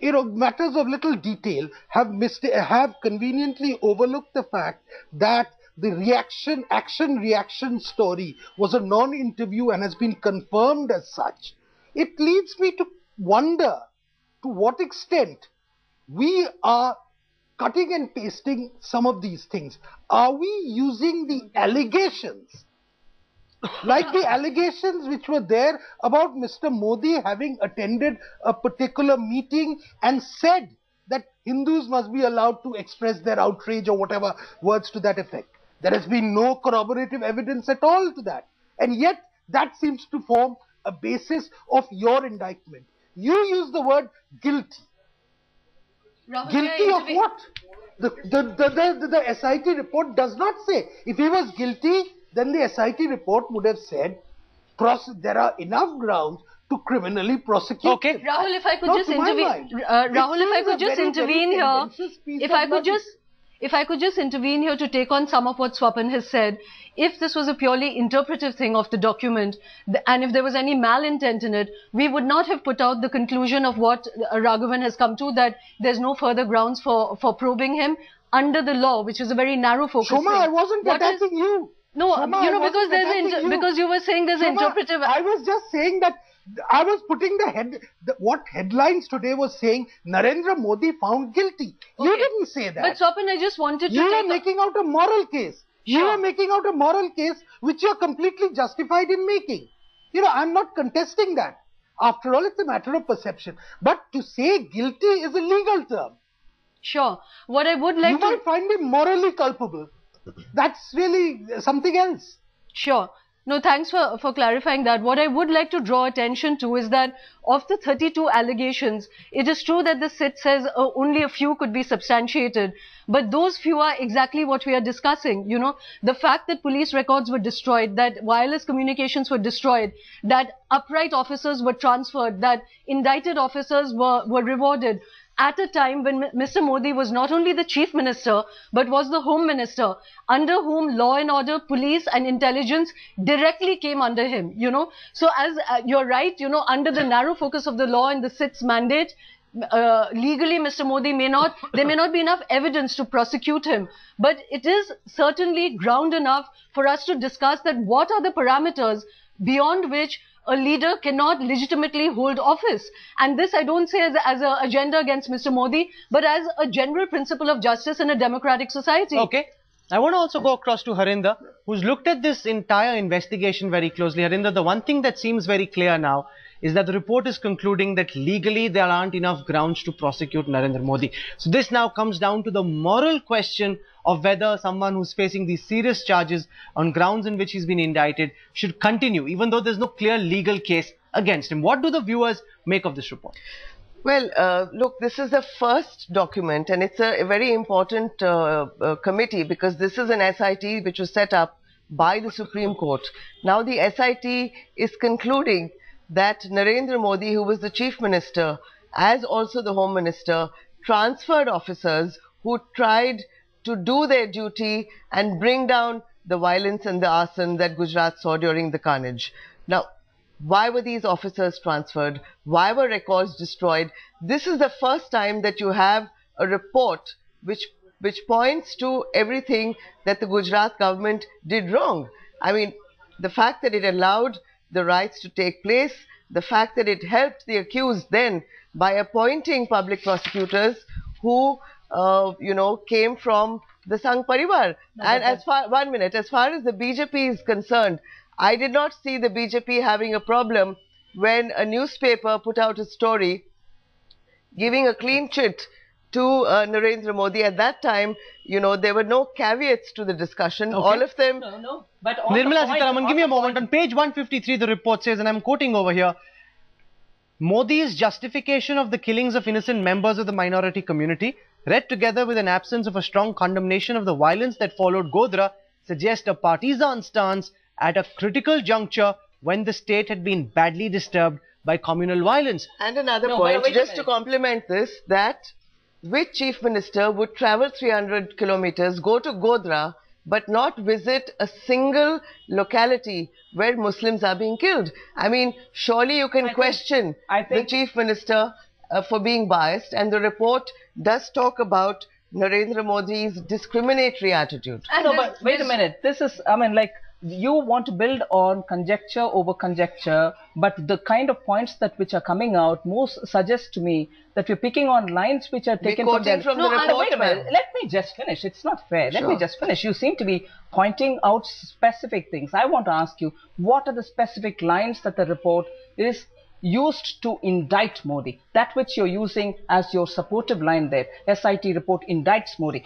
matters of little detail have conveniently overlooked the fact that the action-reaction story was a non-interview and has been confirmed as such. It leads me to wonder to what extent we are cutting and pasting some of these things. Are we using the allegations, like the allegations which were there about Mr. Modi having attended a particular meeting and said that Hindus must be allowed to express their outrage or whatever words to that effect? There has been no corroborative evidence at all to that. And yet, that seems to form a basis of your indictment. You use the word guilty. Rahul, Guilty of what? The SIT report does not say. If he was guilty, then the SIT report would have said there are enough grounds to criminally prosecute. Okay. him. Rahul, if I could just intervene, Rahul, if I could just intervene here, if I could just intervene here to take on some of what Swapan has said. If this was a purely interpretive thing of the document, and if there was any malintent in it, we would not have put out the conclusion of what Raghavan has come to, that there's no further grounds for probing him under the law, which is a very narrow focus. Shoma, I wasn't attacking you. No, Shoma, because you were saying there's an interpretive. I was just saying that I was putting what headlines today was saying Narendra Modi found guilty. You didn't say that. But Swapan, I just wanted to. You were making out a moral case. Sure. You are making out a moral case which you are completely justified in making. I'm not contesting that. After all, it's a matter of perception. But to say guilty is a legal term. Sure. What I would like you might find him morally culpable. That's really something else. Sure. No, thanks for clarifying that. What I would like to draw attention to is that of the 32 allegations, it is true that the SIT says only a few could be substantiated. But those few are exactly what we are discussing. The fact that police records were destroyed, that wireless communications were destroyed, that upright officers were transferred, that indicted officers were rewarded at a time when Mr. Modi was not only the chief minister, but was the home minister, under whom law and order, police and intelligence directly came under him, So as you're right, under the narrow focus of the law and the SIT's mandate, legally Mr. Modi there may not be enough evidence to prosecute him, but it is certainly ground enough for us to discuss that what are the parameters beyond which a leader cannot legitimately hold office. And this I don't say as an agenda against Mr. Modi, but as a general principle of justice in a democratic society. Okay. I want to also go across to Harinder, who's looked at this entire investigation very closely. Harinder, the one thing that seems very clear now is that the report is concluding that legally there aren't enough grounds to prosecute Narendra Modi. So this now comes down to the moral question of whether someone who's facing these serious charges on grounds in which he's been indicted should continue, even though there's no clear legal case against him. What do the viewers make of this report? Well, look, this is the first document, and it's a very important committee, because this is an SIT which was set up by the Supreme Court. Now the SIT is concluding that Narendra Modi, who was the chief minister, as also the home minister, transferred officers who tried to do their duty and bring down the violence and the arson that Gujarat saw during the carnage. Now, why were these officers transferred? Why were records destroyed? This is the first time that you have a report which points to everything that the Gujarat government did wrong. I mean, the fact that it allowed the riots to take place, the fact that it helped the accused then by appointing public prosecutors who, came from the Sangh Parivar. And as far as the BJP is concerned, I did not see the BJP having a problem when a newspaper put out a story giving a clean chit to Narendra Modi. At that time, there were no caveats to the discussion. Okay. All of them... No. But Nirmala Sitharaman, give me a moment. On page 153, the report says, and I'm quoting over here, Modi's justification of the killings of innocent members of the minority community, read together with an absence of a strong condemnation of the violence that followed Godhra, suggest a partisan stance at a critical juncture when the state had been badly disturbed by communal violence. And another point, just to complement this, that which chief minister would travel 300 kilometers, go to Godhra, but not visit a single locality where Muslims are being killed? I mean, surely you can question the chief minister for being biased, and the report does talk about Narendra Modi's discriminatory attitude. No, but wait a minute. This is, I mean, like, you want to build on conjecture over conjecture, but the kind of points that which are coming out most suggest to me that we're picking on lines which are taken from the report. Wait a minute. Let me just finish. It's not fair. Let me just finish. You seem to be pointing out specific things. I want to ask you, what are the specific lines that the report is used to indict Modi? That which you're using as your supportive line there. SIT report indicts Modi.